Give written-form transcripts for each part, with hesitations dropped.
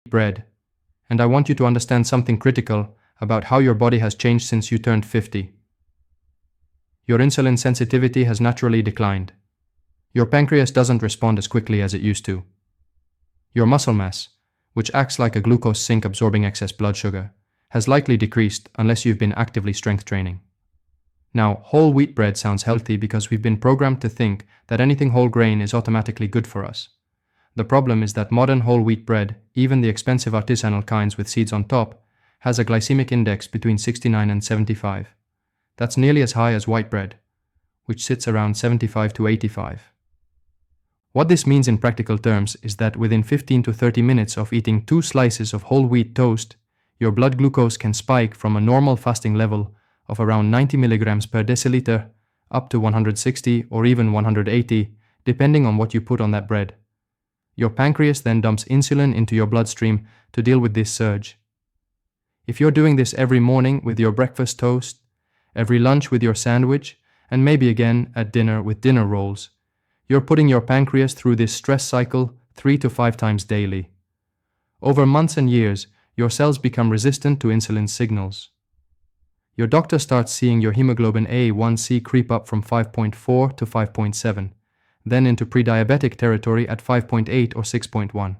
bread, and I want you to understand something critical about how your body has changed since you turned 50. Your insulin sensitivity has naturally declined. Your pancreas doesn't respond as quickly as it used to. Your muscle mass, which acts like a glucose sink absorbing excess blood sugar, has likely decreased unless you've been actively strength training. Now, whole wheat bread sounds healthy because we've been programmed to think that anything whole grain is automatically good for us. The problem is that modern whole wheat bread, even the expensive artisanal kinds with seeds on top, has a glycemic index between 69 and 75. That's nearly as high as white bread, which sits around 75 to 85. What this means in practical terms is that within 15 to 30 minutes of eating 2 slices of whole wheat toast, your blood glucose can spike from a normal fasting level of around 90 milligrams per deciliter up to 160 or even 180, depending on what you put on that bread. Your pancreas then dumps insulin into your bloodstream to deal with this surge. If you're doing this every morning with your breakfast toast, every lunch with your sandwich, and maybe again at dinner with dinner rolls, you're putting your pancreas through this stress cycle 3 to 5 times daily. Over months and years, your cells become resistant to insulin signals. Your doctor starts seeing your hemoglobin A1C creep up from 5.4 to 5.7, then into pre-diabetic territory at 5.8 or 6.1.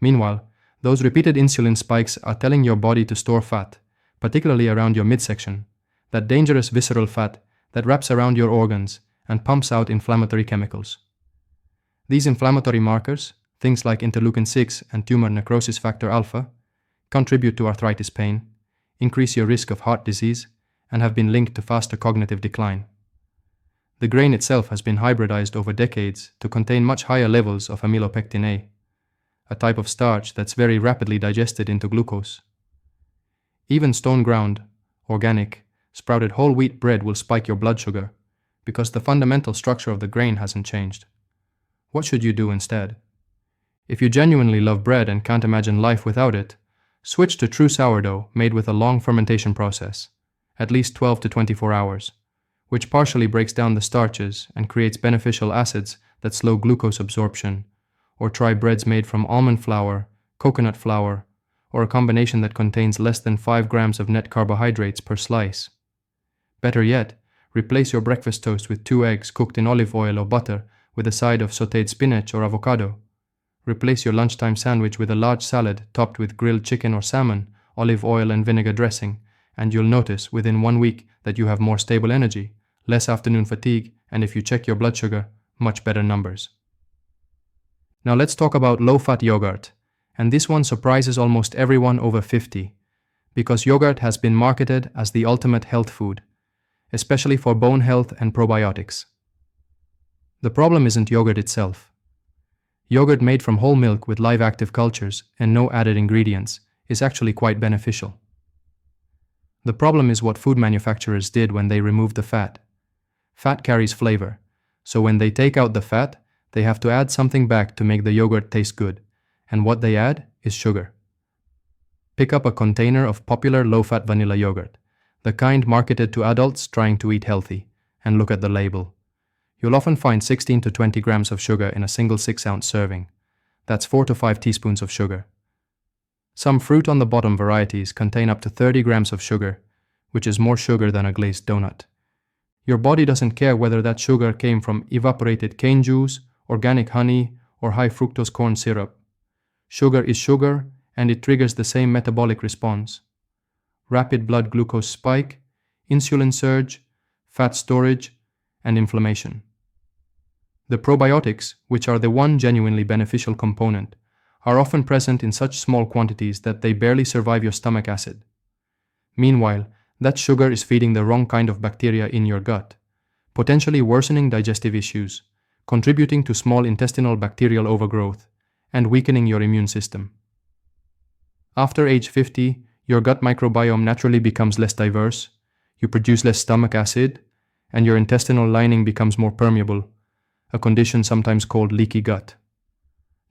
Meanwhile, those repeated insulin spikes are telling your body to store fat, particularly around your midsection, that dangerous visceral fat that wraps around your organs and pumps out inflammatory chemicals. These inflammatory markers, things like interleukin-6 and tumor necrosis factor alpha, contribute to arthritis pain, increase your risk of heart disease, and have been linked to faster cognitive decline. The grain itself has been hybridized over decades to contain much higher levels of amylopectin A, a type of starch that's very rapidly digested into glucose. Even stone-ground, organic, sprouted whole wheat bread will spike your blood sugar because the fundamental structure of the grain hasn't changed. What should you do instead? If you genuinely love bread and can't imagine life without it, switch to true sourdough made with a long fermentation process, at least 12 to 24 hours, which partially breaks down the starches and creates beneficial acids that slow glucose absorption, or try breads made from almond flour, coconut flour, or a combination that contains less than 5 grams of net carbohydrates per slice. Better yet, replace your breakfast toast with 2 eggs cooked in olive oil or butter with a side of sautéed spinach or avocado. Replace your lunchtime sandwich with a large salad topped with grilled chicken or salmon, olive oil and vinegar dressing, and you'll notice within 1 week that you have more stable energy, less afternoon fatigue, and if you check your blood sugar, much better numbers. Now let's talk about low-fat yogurt, and this one surprises almost everyone over 50, because yogurt has been marketed as the ultimate health food, especially for bone health and probiotics. The problem isn't yogurt itself. Yogurt made from whole milk with live active cultures and no added ingredients is actually quite beneficial. The problem is what food manufacturers did when they removed the fat. Fat carries flavor, so when they take out the fat, they have to add something back to make the yogurt taste good, and what they add is sugar. Pick up a container of popular low-fat vanilla yogurt, the kind marketed to adults trying to eat healthy, and look at the label. You'll often find 16 to 20 grams of sugar in a single 6-ounce serving. That's 4 to 5 teaspoons of sugar. Some fruit-on-the-bottom varieties contain up to 30 grams of sugar, which is more sugar than a glazed donut. Your body doesn't care whether that sugar came from evaporated cane juice, organic honey, or high fructose corn syrup. Sugar is sugar, and it triggers the same metabolic response: rapid blood glucose spike, insulin surge, fat storage, and inflammation. The probiotics, which are the one genuinely beneficial component, are often present in such small quantities that they barely survive your stomach acid. Meanwhile, that sugar is feeding the wrong kind of bacteria in your gut, potentially worsening digestive issues, contributing to small intestinal bacterial overgrowth, and weakening your immune system. After age 50, your gut microbiome naturally becomes less diverse, you produce less stomach acid, and your intestinal lining becomes more permeable, a condition sometimes called leaky gut.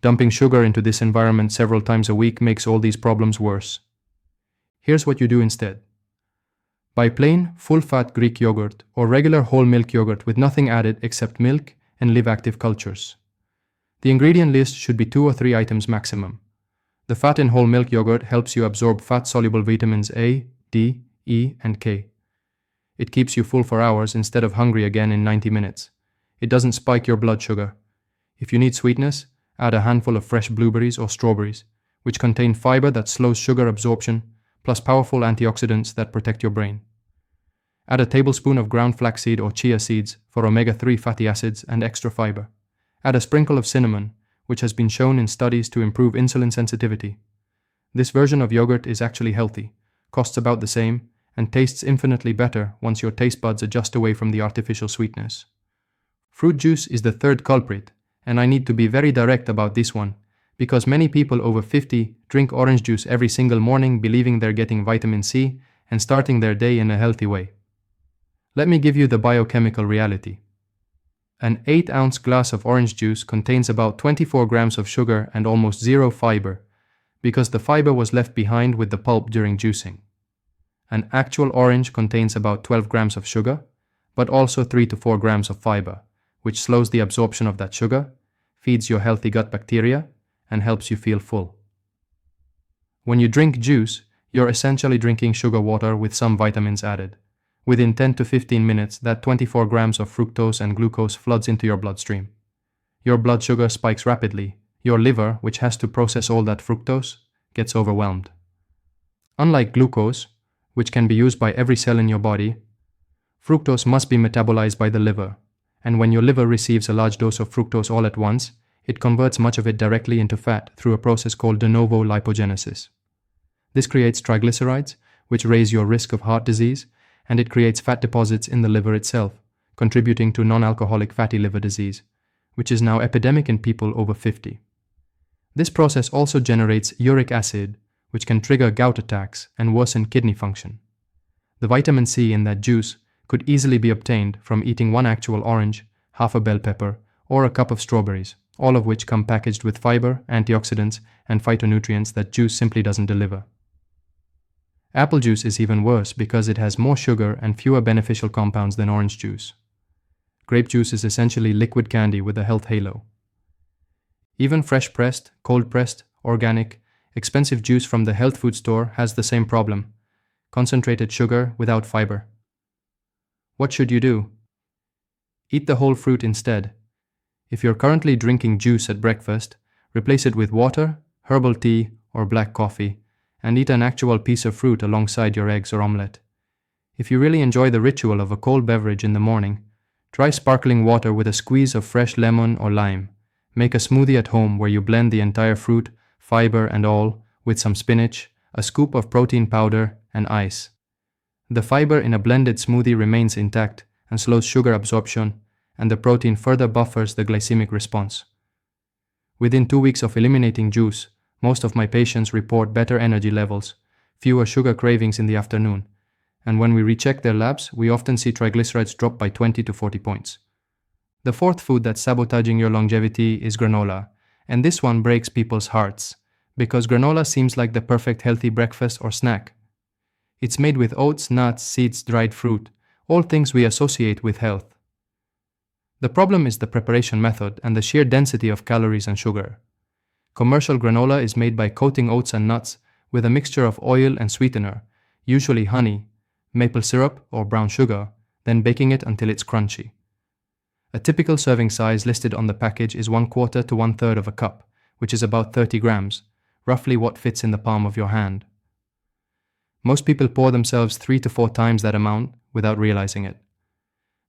Dumping sugar into this environment several times a week makes all these problems worse. Here's what you do instead. Buy plain, full-fat Greek yogurt or regular whole milk yogurt with nothing added except milk and live active cultures. The ingredient list should be 2 or 3 items maximum. The fat in whole milk yogurt helps you absorb fat-soluble vitamins A, D, E, and K. It keeps you full for hours instead of hungry again in 90 minutes. It doesn't spike your blood sugar. If you need sweetness, add a handful of fresh blueberries or strawberries, which contain fiber that slows sugar absorption, plus powerful antioxidants that protect your brain. Add a tablespoon of ground flaxseed or chia seeds for omega-3 fatty acids and extra fiber. Add a sprinkle of cinnamon, which has been shown in studies to improve insulin sensitivity. This version of yogurt is actually healthy, costs about the same, and tastes infinitely better once your taste buds adjust away from the artificial sweetness. Fruit juice is the third culprit, and I need to be very direct about this one, because many people over 50 drink orange juice every single morning believing they're getting vitamin C and starting their day in a healthy way. Let me give you the biochemical reality. An 8-ounce glass of orange juice contains about 24 grams of sugar and almost zero fiber, because the fiber was left behind with the pulp during juicing. An actual orange contains about 12 grams of sugar, but also 3 to 4 grams of fiber, which slows the absorption of that sugar, feeds your healthy gut bacteria, and helps you feel full. When you drink juice, you're essentially drinking sugar water with some vitamins added. Within 10 to 15 minutes, that 24 grams of fructose and glucose floods into your bloodstream. Your blood sugar spikes rapidly. Your liver, which has to process all that fructose, gets overwhelmed. Unlike glucose, which can be used by every cell in your body, fructose must be metabolized by the liver, and when your liver receives a large dose of fructose all at once, it converts much of it directly into fat through a process called de novo lipogenesis. This creates triglycerides, which raise your risk of heart disease, and it creates fat deposits in the liver itself, contributing to non-alcoholic fatty liver disease, which is now epidemic in people over 50. This process also generates uric acid, which can trigger gout attacks and worsen kidney function. The vitamin C in that juice could easily be obtained from eating one actual orange, half a bell pepper, or a cup of strawberries, all of which come packaged with fiber, antioxidants, and phytonutrients that juice simply doesn't deliver. Apple juice is even worse because it has more sugar and fewer beneficial compounds than orange juice. Grape juice is essentially liquid candy with a health halo. Even fresh-pressed, cold-pressed, organic, expensive juice from the health food store has the same problem: concentrated sugar without fiber. What should you do? Eat the whole fruit instead. If you're currently drinking juice at breakfast, replace it with water, herbal tea, or black coffee, and eat an actual piece of fruit alongside your eggs or omelette. If you really enjoy the ritual of a cold beverage in the morning, try sparkling water with a squeeze of fresh lemon or lime. Make a smoothie at home where you blend the entire fruit, fiber and all, with some spinach, a scoop of protein powder, and ice. The fiber in a blended smoothie remains intact and slows sugar absorption, and the protein further buffers the glycemic response. Within 2 weeks of eliminating juice, most of my patients report better energy levels, fewer sugar cravings in the afternoon, and when we recheck their labs, we often see triglycerides drop by 20 to 40 points. The fourth food that's sabotaging your longevity is granola, and this one breaks people's hearts, because granola seems like the perfect healthy breakfast or snack. It's made with oats, nuts, seeds, dried fruit, all things we associate with health. The problem is the preparation method and the sheer density of calories and sugar. Commercial granola is made by coating oats and nuts with a mixture of oil and sweetener, usually honey, maple syrup, or brown sugar, then baking it until it's crunchy. A typical serving size listed on the package is 1/4 to 1/3 of a cup, which is about 30 grams, roughly what fits in the palm of your hand. Most people pour themselves 3 to 4 times that amount without realizing it.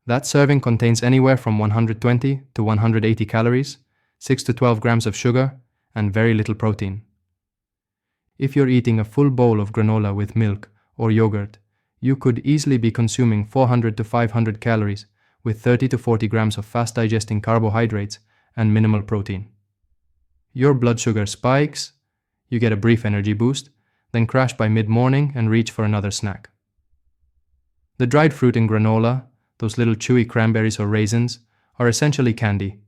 That serving contains anywhere from 120 to 180 calories, 6 to 12 grams of sugar, and very little protein. If you're eating a full bowl of granola with milk or yogurt, you could easily be consuming 400 to 500 calories with 30 to 40 grams of fast-digesting carbohydrates and minimal protein. Your blood sugar spikes, you get a brief energy boost, then crash by mid-morning and reach for another snack. The dried fruit in granola, those little chewy cranberries or raisins, are essentially candy.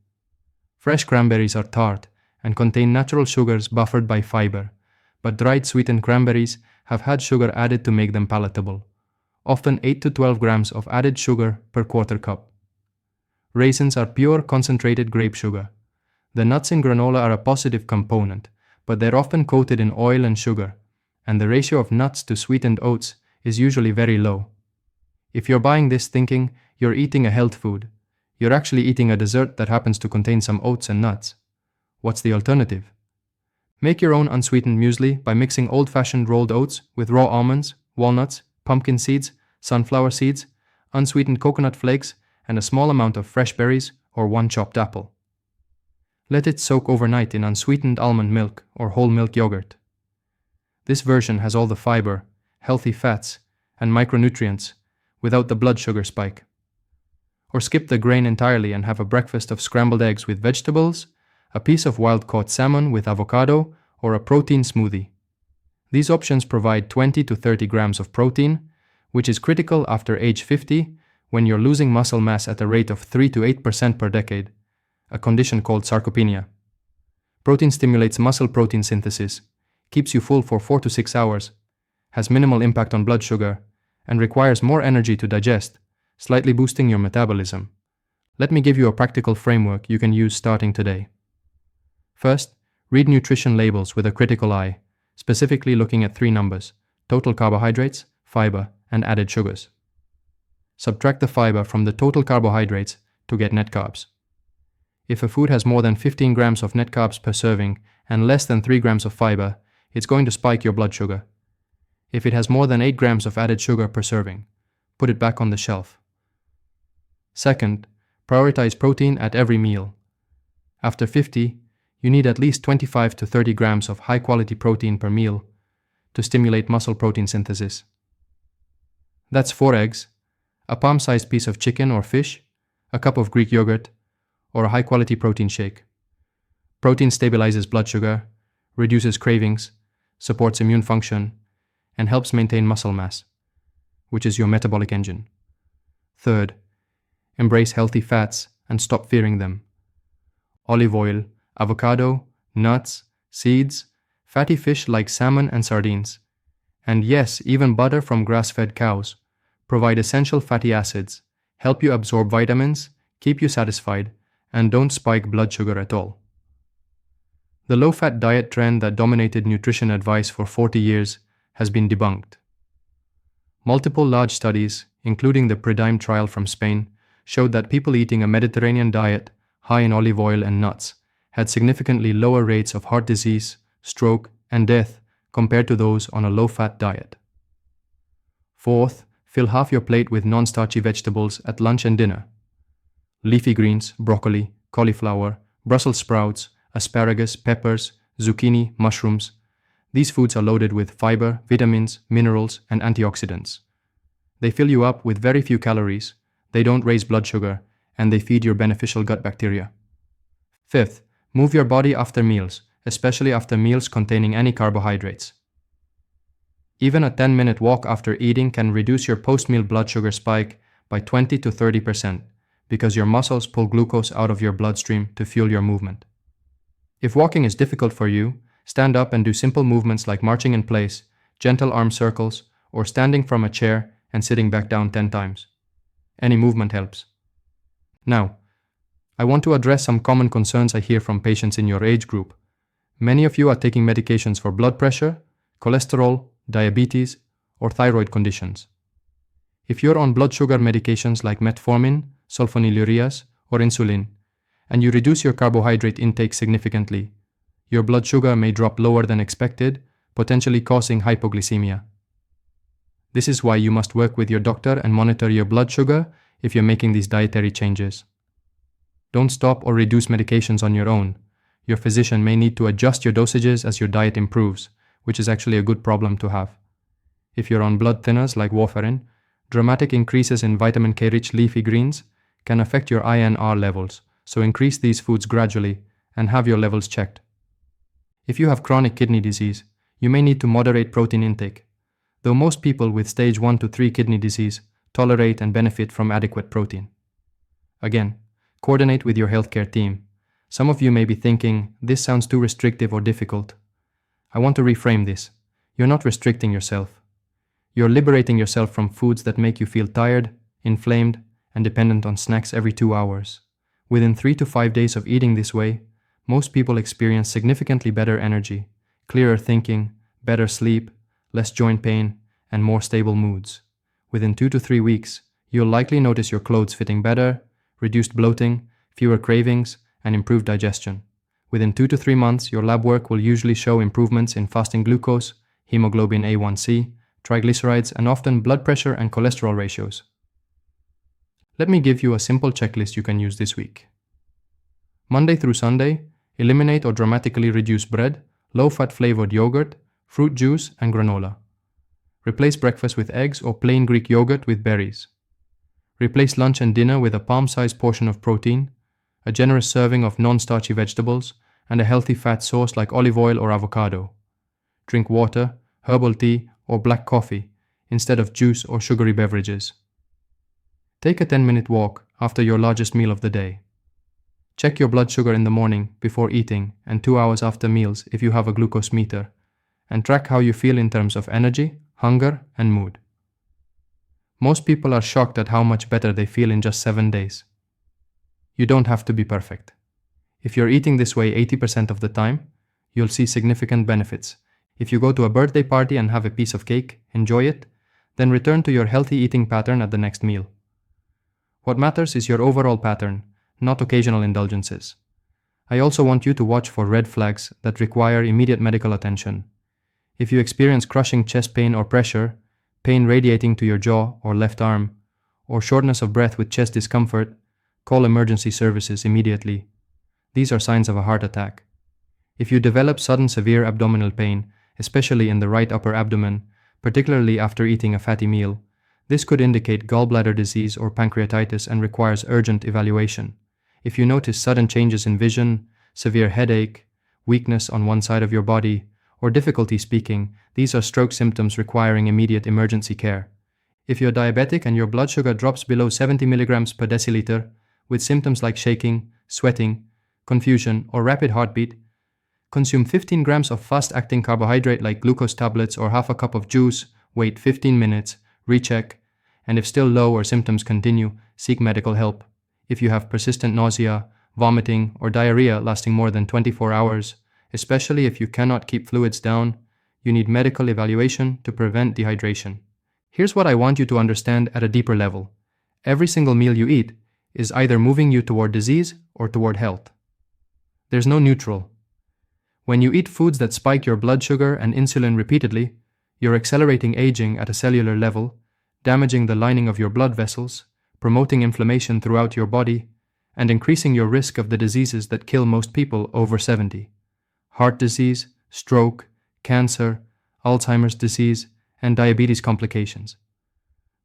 Fresh cranberries are tart and contain natural sugars buffered by fiber, but dried sweetened cranberries have had sugar added to make them palatable, often 8 to 12 grams of added sugar per quarter cup. Raisins are pure concentrated grape sugar. The nuts in granola are a positive component, but they're often coated in oil and sugar, and the ratio of nuts to sweetened oats is usually very low. If you're buying this thinking you're eating a health food, you're actually eating a dessert that happens to contain some oats and nuts. What's the alternative? Make your own unsweetened muesli by mixing old-fashioned rolled oats with raw almonds, walnuts, pumpkin seeds, sunflower seeds, unsweetened coconut flakes, and a small amount of fresh berries or one chopped apple. Let it soak overnight in unsweetened almond milk or whole milk yogurt. This version has all the fiber, healthy fats, and micronutrients without the blood sugar spike. Or skip the grain entirely and have a breakfast of scrambled eggs with vegetables, a piece of wild-caught salmon with avocado, or a protein smoothie. These options provide 20 to 30 grams of protein, which is critical after age 50 when you're losing muscle mass at a rate of 3 to 8% per decade, a condition called sarcopenia. Protein stimulates muscle protein synthesis, keeps you full for 4 to 6 hours, has minimal impact on blood sugar, and requires more energy to digest, slightly boosting your metabolism. Let me give you a practical framework you can use starting today. First, read nutrition labels with a critical eye, specifically looking at 3 numbers: total carbohydrates, fiber, and added sugars. Subtract the fiber from the total carbohydrates to get net carbs. If a food has more than 15 grams of net carbs per serving and less than 3 grams of fiber, it's going to spike your blood sugar. If it has more than 8 grams of added sugar per serving, put it back on the shelf. Second, prioritize protein at every meal. After 50, you need at least 25 to 30 grams of high-quality protein per meal to stimulate muscle protein synthesis. That's 4 eggs, a palm-sized piece of chicken or fish, a cup of Greek yogurt, or a high-quality protein shake. Protein stabilizes blood sugar, reduces cravings, supports immune function, and helps maintain muscle mass, which is your metabolic engine. Third, embrace healthy fats and stop fearing them. Olive oil, avocado, nuts, seeds, fatty fish like salmon and sardines, and yes, even butter from grass-fed cows, provide essential fatty acids, help you absorb vitamins, keep you satisfied, and don't spike blood sugar at all. The low-fat diet trend that dominated nutrition advice for 40 years has been debunked. Multiple large studies, including the PREDIME trial from Spain, showed that people eating a Mediterranean diet high in olive oil and nuts had significantly lower rates of heart disease, stroke, and death compared to those on a low-fat diet. Fourth, fill half your plate with non-starchy vegetables at lunch and dinner. Leafy greens, broccoli, cauliflower, Brussels sprouts, asparagus, peppers, zucchini, mushrooms. These foods are loaded with fiber, vitamins, minerals, and antioxidants. They fill you up with very few calories, they don't raise blood sugar, and they feed your beneficial gut bacteria. Fifth, move your body after meals, especially after meals containing any carbohydrates. Even a 10-minute walk after eating can reduce your post-meal blood sugar spike by 20 to 30% because your muscles pull glucose out of your bloodstream to fuel your movement. If walking is difficult for you, stand up and do simple movements like marching in place, gentle arm circles, or standing from a chair and sitting back down 10 times. Any movement helps. Now, I want to address some common concerns I hear from patients in your age group. Many of you are taking medications for blood pressure, cholesterol, diabetes, or thyroid conditions. If you're on blood sugar medications like metformin, sulfonylureas, or insulin, and you reduce your carbohydrate intake significantly, your blood sugar may drop lower than expected, potentially causing hypoglycemia. This is why you must work with your doctor and monitor your blood sugar if you're making these dietary changes. Don't stop or reduce medications on your own. Your physician may need to adjust your dosages as your diet improves, which is actually a good problem to have. If you're on blood thinners like warfarin, dramatic increases in vitamin K-rich leafy greens can affect your INR levels, so increase these foods gradually and have your levels checked. If you have chronic kidney disease, you may need to moderate protein intake, though most people with stage 1 to 3 kidney disease tolerate and benefit from adequate protein. Again, coordinate with your healthcare team. Some of you may be thinking, this sounds too restrictive or difficult. I want to reframe this. You're not restricting yourself. You're liberating yourself from foods that make you feel tired, inflamed, and dependent on snacks every 2 hours. Within 3 to 5 days of eating this way, most people experience significantly better energy, clearer thinking, better sleep, less joint pain, and more stable moods. Within 2 to 3 weeks, you'll likely notice your clothes fitting better, reduced bloating, fewer cravings, and improved digestion. Within 2 to 3 months, your lab work will usually show improvements in fasting glucose, hemoglobin A1C, triglycerides, and often blood pressure and cholesterol ratios. Let me give you a simple checklist you can use this week. Monday through Sunday, eliminate or dramatically reduce bread, low-fat flavored yogurt, fruit juice, and granola. Replace breakfast with eggs or plain Greek yogurt with berries. Replace lunch and dinner with a palm-sized portion of protein, a generous serving of non-starchy vegetables, and a healthy fat source like olive oil or avocado. Drink water, herbal tea, or black coffee instead of juice or sugary beverages. Take a 10-minute walk after your largest meal of the day. Check your blood sugar in the morning before eating and 2 hours after meals if you have a glucose meter, and track how you feel in terms of energy, hunger, and mood. Most people are shocked at how much better they feel in just 7 days. You don't have to be perfect. If you're eating this way 80% of the time, you'll see significant benefits. If you go to a birthday party and have a piece of cake, enjoy it, then return to your healthy eating pattern at the next meal. What matters is your overall pattern, not occasional indulgences. I also want you to watch for red flags that require immediate medical attention. If you experience crushing chest pain or pressure, pain radiating to your jaw or left arm, or shortness of breath with chest discomfort, call emergency services immediately. These are signs of a heart attack. If you develop sudden severe abdominal pain, especially in the right upper abdomen, particularly after eating a fatty meal, this could indicate gallbladder disease or pancreatitis and requires urgent evaluation. If you notice sudden changes in vision, severe headache, weakness on one side of your body, or difficulty speaking, these are stroke symptoms requiring immediate emergency care. If you're diabetic and your blood sugar drops below 70 milligrams per deciliter, with symptoms like shaking, sweating, confusion, or rapid heartbeat, consume 15 grams of fast-acting carbohydrate like glucose tablets or half a cup of juice, wait 15 minutes, recheck, and if still low or symptoms continue, seek medical help. If you have persistent nausea, vomiting, or diarrhea lasting more than 24 hours, especially if you cannot keep fluids down, you need medical evaluation to prevent dehydration. Here's what I want you to understand at a deeper level. Every single meal you eat is either moving you toward disease or toward health. There's no neutral. When you eat foods that spike your blood sugar and insulin repeatedly, you're accelerating aging at a cellular level, damaging the lining of your blood vessels, promoting inflammation throughout your body, and increasing your risk of the diseases that kill most people over 70. Heart disease, stroke, cancer, Alzheimer's disease, and diabetes complications.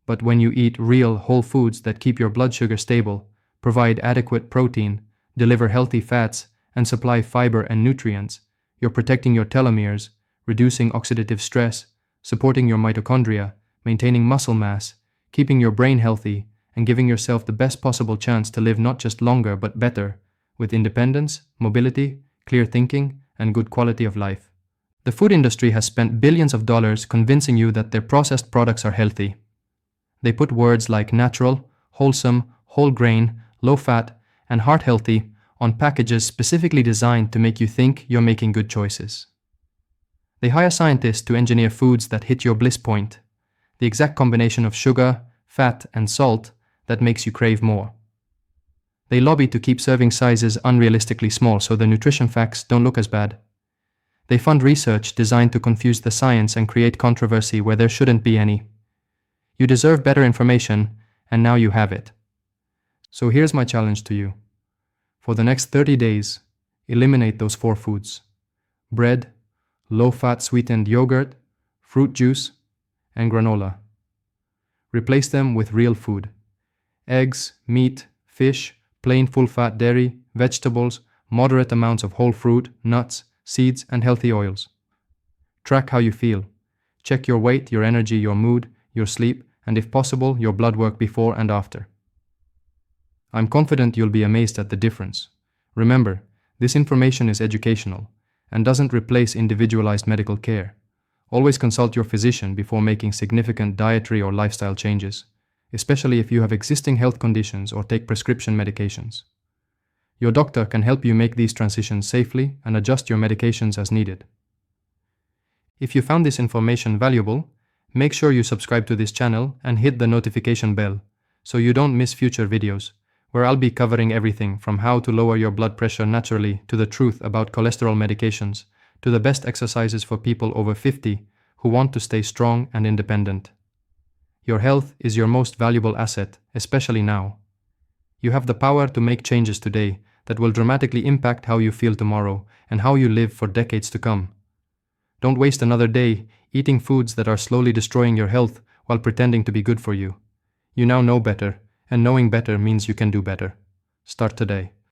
But when you eat real, whole foods that keep your blood sugar stable, provide adequate protein, deliver healthy fats, and supply fiber and nutrients, you're protecting your telomeres, reducing oxidative stress, supporting your mitochondria, maintaining muscle mass, keeping your brain healthy, and giving yourself the best possible chance to live not just longer but better, with independence, mobility, clear thinking, and good quality of life. The food industry has spent billions of dollars convincing you that their processed products are healthy. They put words like natural, wholesome, whole grain, low fat, and heart healthy on packages specifically designed to make you think you're making good choices. They hire scientists to engineer foods that hit your bliss point, the exact combination of sugar, fat, and salt that makes you crave more. They lobby to keep serving sizes unrealistically small so the nutrition facts don't look as bad. They fund research designed to confuse the science and create controversy where there shouldn't be any. You deserve better information, and now you have it. So here's my challenge to you. For the next 30 days, eliminate those 4 foods: bread, low-fat sweetened yogurt, fruit juice, and granola. Replace them with real food: eggs, meat, fish, plain full-fat dairy, vegetables, moderate amounts of whole fruit, nuts, seeds, and healthy oils. Track how you feel. Check your weight, your energy, your mood, your sleep, and if possible, your blood work before and after. I'm confident you'll be amazed at the difference. Remember, this information is educational and doesn't replace individualized medical care. Always consult your physician before making significant dietary or lifestyle changes, especially if you have existing health conditions or take prescription medications. Your doctor can help you make these transitions safely and adjust your medications as needed. If you found this information valuable, make sure you subscribe to this channel and hit the notification bell so you don't miss future videos, where I'll be covering everything from how to lower your blood pressure naturally to the truth about cholesterol medications to the best exercises for people over 50 who want to stay strong and independent. Your health is your most valuable asset, especially now. You have the power to make changes today that will dramatically impact how you feel tomorrow and how you live for decades to come. Don't waste another day eating foods that are slowly destroying your health while pretending to be good for you. You now know better, and knowing better means you can do better. Start today.